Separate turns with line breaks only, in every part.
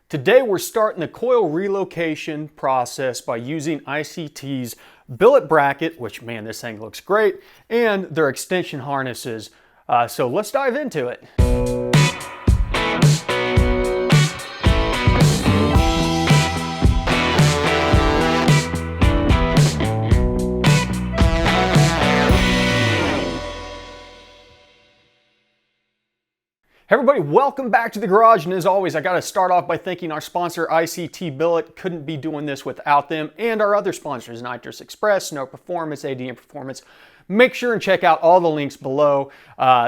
Today we're starting the coil relocation process by using ICT's billet bracket, which man, this thing looks great, and their extension harnesses. So let's dive into it. Hey everybody, welcome back to the garage, and as always I got to start off by thanking our sponsor ICT Billet. Couldn't be doing this without them, and our other sponsors, Nitrous Express, Snow Performance, ADM Performance. Make sure and check out all the links below.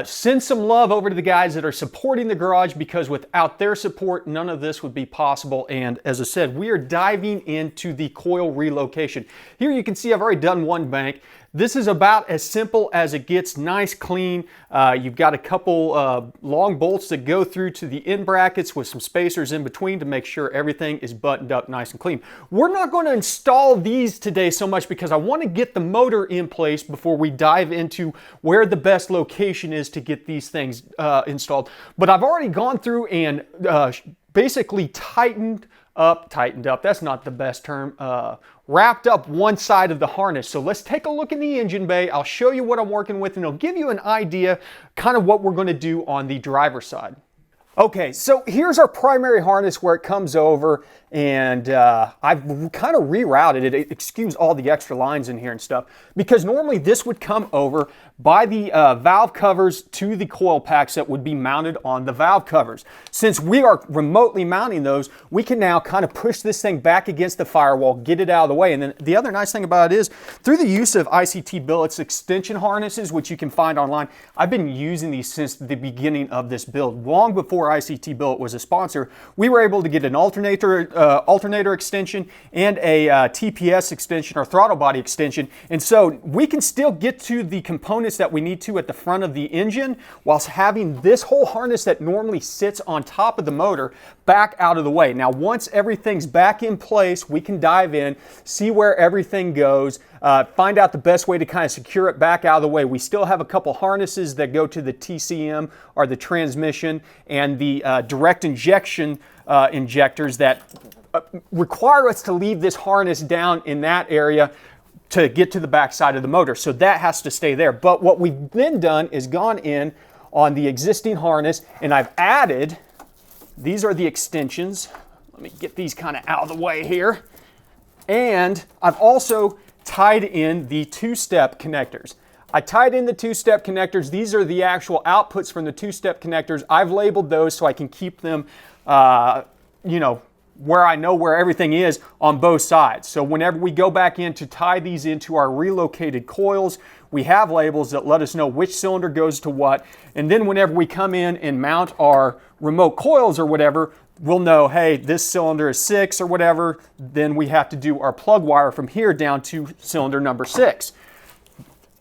Send some love over to the guys that are supporting the garage, because without their support none of this would be possible. And as I said, we are diving into the coil relocation. Here you can see I've already done one bank. This is about as simple as it gets, nice, clean. You've got a couple long bolts that go through to the end brackets with some spacers in between to make sure everything is buttoned up nice and clean. We're not going to install these today so much because I want to get the motor in place before we dive into where the best location is to get these things installed. But I've already gone through and basically tightened up, that's not the best term, wrapped up one side of the harness. So let's take a look in the engine bay. I'll show you what I'm working with, and it'll give you an idea kind of what we're going to do on the driver's side. Okay, so here's our primary harness where it comes over, and I've kind of rerouted it. Excuse all the extra lines in here and stuff, because normally this would come over by the valve covers to the coil packs that would be mounted on the valve covers. Since we are remotely mounting those, we can now kind of push this thing back against the firewall, get it out of the way. And then the other nice thing about it is, through the use of ICT Billet's extension harnesses, which you can find online, I've been using these since the beginning of this build. Long before ICT Billet was a sponsor, we were able to get an alternator extension and a TPS extension, or throttle body extension. And so we can still get to the components that we need to at the front of the engine, whilst having this whole harness that normally sits on top of the motor back out of the way. Now, once everything's back in place, we can dive in, see where everything goes, find out the best way to kind of secure it back out of the way. We still have a couple harnesses that go to the TCM, or the transmission, and the direct injection injectors that require us to leave this harness down in that area to get to the back side of the motor. So that has to stay there. But what we've then done is gone in on the existing harness, and I've added, these are the extensions. Let me get these kind of out of the way here. And I've also tied in the two-step connectors. I tied in the two-step connectors. These are the actual outputs from the two-step connectors. I've labeled those so I can keep them, where I know where everything is on both sides. So whenever we go back in to tie these into our relocated coils, we have labels that let us know which cylinder goes to what. And then whenever we come in and mount our remote coils or whatever, we'll know, hey, this cylinder is 6 or whatever. Then we have to do our plug wire from here down to cylinder number 6.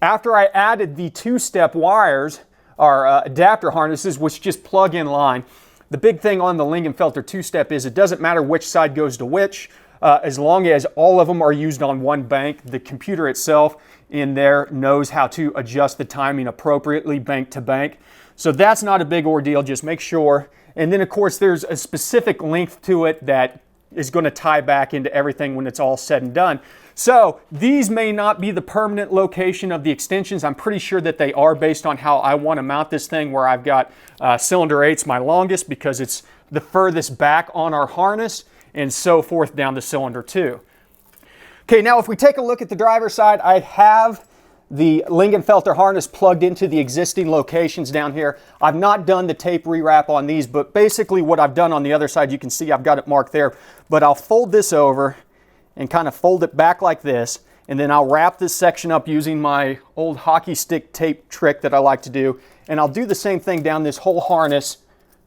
After I added the two-step wires, our adapter harnesses, which just plug in line, the big thing on the Lingenfelter two-step is it doesn't matter which side goes to which, as long as all of them are used on one bank. The computer itself in there knows how to adjust the timing appropriately bank to bank. So that's not a big ordeal, just make sure. And then of course there's a specific length to it that is going to tie back into everything when it's all said and done. So these may not be the permanent location of the extensions. I'm pretty sure that they are, based on how I want to mount this thing, where I've got cylinder 8's my longest because it's the furthest back on our harness, and so forth down to cylinder 2. Okay, now if we take a look at the driver's side, I have the Lingenfelter harness plugged into the existing locations down here. I've not done the tape rewrap on these, but basically what I've done on the other side, you can see I've got it marked there, but I'll fold this over and kind of fold it back like this, and then I'll wrap this section up using my old hockey stick tape trick that I like to do, and I'll do the same thing down this whole harness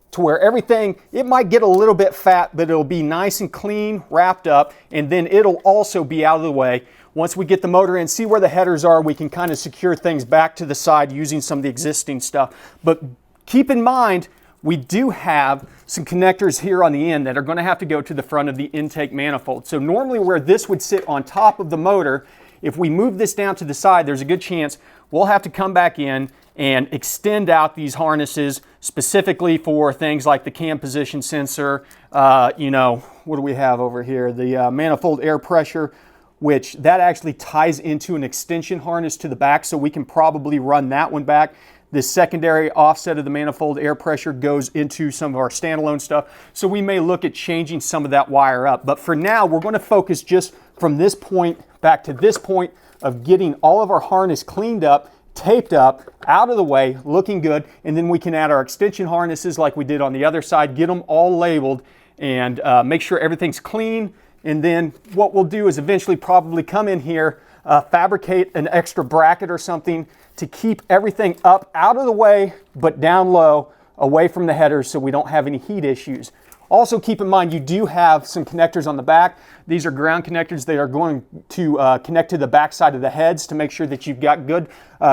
to where everything, it might get a little bit fat, but it'll be nice and clean, wrapped up, and then it'll also be out of the way. Once we get the motor in, see where the headers are, we can kind of secure things back to the side using some of the existing stuff. But keep in mind, we do have some connectors here on the end that are going to have to go to the front of the intake manifold. So normally where this would sit on top of the motor, if we move this down to the side, there's a good chance we'll have to come back in and extend out these harnesses specifically for things like the cam position sensor. You know, what do we have over here? The manifold air pressure, which that actually ties into an extension harness to the back, so we can probably run that one back. The secondary offset of the manifold air pressure goes into some of our standalone stuff, so we may look at changing some of that wire up. But for now, we're going to focus just from this point back to this point of getting all of our harness cleaned up, taped up, out of the way, looking good, and then we can add our extension harnesses like we did on the other side, get them all labeled, and make sure everything's clean. And then what we'll do is eventually probably come in here, fabricate an extra bracket or something to keep everything up out of the way, but down low, away from the headers, so we don't have any heat issues. Also keep in mind, you do have some connectors on the back. These are ground connectors. They are going to connect to the back side of the heads to make sure that you've got good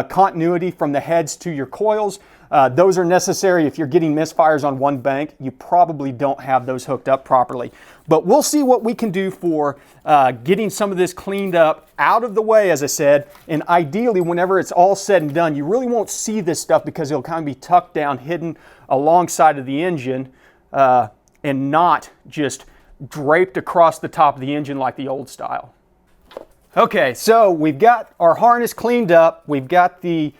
continuity from the heads to your coils. Those are necessary if you're getting misfires on one bank. You probably don't have those hooked up properly. But we'll see what we can do for getting some of this cleaned up out of the way, as I said. And ideally, whenever it's all said and done, you really won't see this stuff because it'll kind of be tucked down, hidden alongside of the engine, and not just draped across the top of the engine like the old style. Okay, so we've got our harness cleaned up. We've got the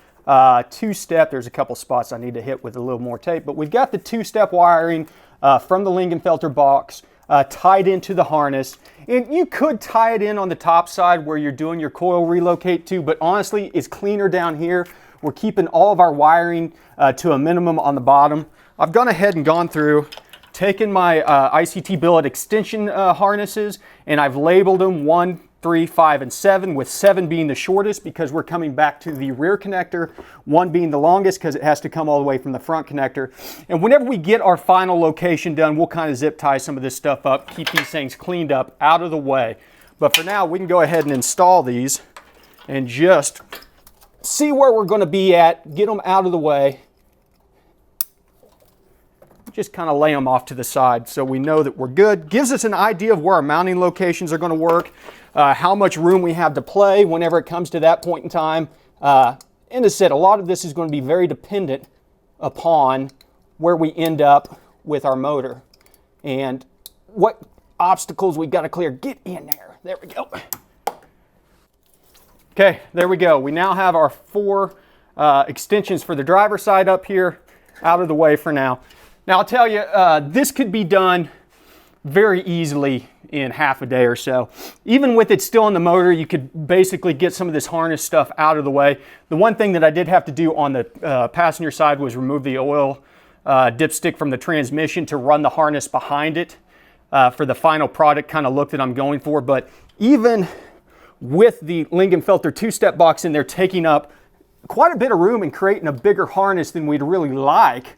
two-step, there's a couple spots I need to hit with a little more tape, but we've got the two-step wiring from the Lingenfelter box tied into the harness. And you could tie it in on the top side where you're doing your coil relocate to, but honestly, it's cleaner down here. We're keeping all of our wiring to a minimum on the bottom. I've gone ahead and gone through, taken my ICT Billet extension harnesses, and I've labeled them 1, 3, 5, and 7, with 7 being the shortest because we're coming back to the rear connector, 1 being the longest because it has to come all the way from the front connector. And whenever we get our final location done, we'll kind of zip tie some of this stuff up, keep these things cleaned up out of the way. But for now, we can go ahead and install these and just see where we're going to be at, get them out of the way. Just kind of lay them off to the side so we know that we're good. Gives us an idea of where our mounting locations are going to work, how much room we have to play whenever it comes to that point in time. And as I said, a lot of this is going to be very dependent upon where we end up with our motor and what obstacles we've got to clear. Get in there. There we go. Okay, there we go. We now have our 4 extensions for the driver's side up here out of the way for now. Now, I'll tell you, this could be done very easily in half a day or so. Even with it still in the motor, you could basically get some of this harness stuff out of the way. The one thing that I did have to do on the passenger side was remove the oil dipstick from the transmission to run the harness behind it for the final product kind of look that I'm going for. But even with the Lingenfelter two-step box in there taking up quite a bit of room and creating a bigger harness than we'd really like,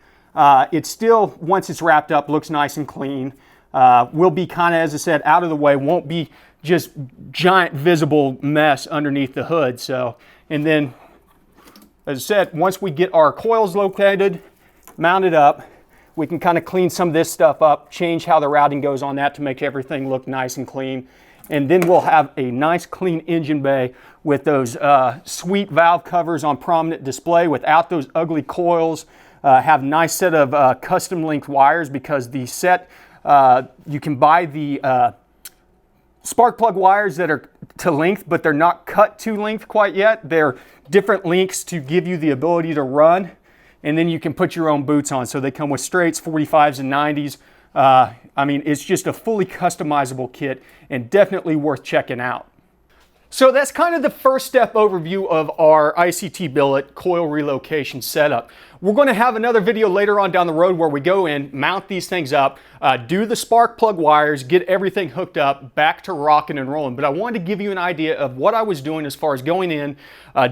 it still, once it's wrapped up, looks nice and clean. Will be kind of, as I said, out of the way, won't be just giant visible mess underneath the hood. So, and then, as I said, once we get our coils located, mounted up, we can kind of clean some of this stuff up, change how the routing goes on that to make everything look nice and clean. And then we'll have a nice clean engine bay with those sweet valve covers on prominent display without those ugly coils. Have a nice set of custom linked wires because the set, you can buy the spark plug wires that are to length, but they're not cut to length quite yet. They're different lengths to give you the ability to run, and then you can put your own boots on. So they come with straights, 45s, and 90s. I mean, it's just a fully customizable kit and definitely worth checking out. So that's kind of the first step overview of our ICT Billet coil relocation setup. We're going to have another video later on down the road where we go in, mount these things up, do the spark plug wires, get everything hooked up, back to rocking and rolling. But I wanted to give you an idea of what I was doing as far as going in,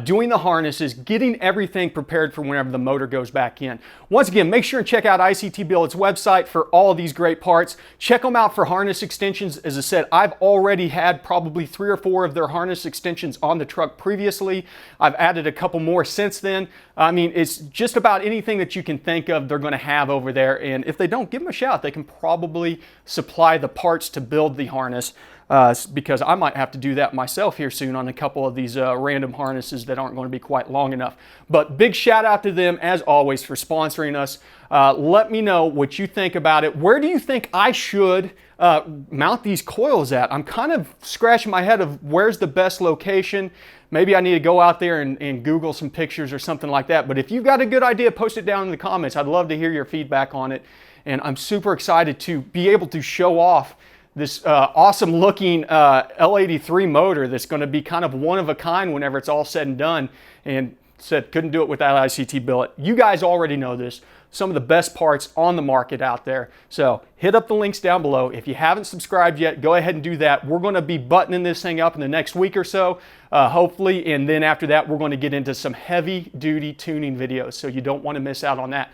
doing the harnesses, getting everything prepared for whenever the motor goes back in. Once again, make sure and check out ICT Billet's website for all of these great parts. Check them out for harness extensions. As I said, I've already had probably 3 or 4 of their harness extensions on the truck previously. I've added a couple more since then. I mean, it's just about anything that you can think of they're going to have over there, and if they don't, give them a shout. They can probably supply the parts to build the harness, because I might have to do that myself here soon on a couple of these random harnesses that aren't going to be quite long enough. But big shout out to them as always for sponsoring us. Let me know what you think about it. Where do you think I should mount these coils at? I'm kind of scratching my head of where's the best location. Maybe I need to go out there and Google some pictures or something like that. But if you've got a good idea, post it down in the comments. I'd love to hear your feedback on it. And I'm super excited to be able to show off this awesome looking L83 motor that's going to be kind of one of a kind whenever it's all said and done. And said couldn't do it without ICT Billet. You guys already know this. Some of the best parts on the market out there. So hit up the links down below. If you haven't subscribed yet, go ahead and do that. We're going to be buttoning this thing up in the next week or so, hopefully. And then after that, we're going to get into some heavy duty tuning videos. So you don't want to miss out on that.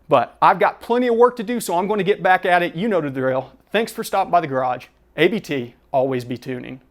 But I've got plenty of work to do, so I'm going to get back at it. You know the drill. Thanks for stopping by the garage. ABT, always be tuning.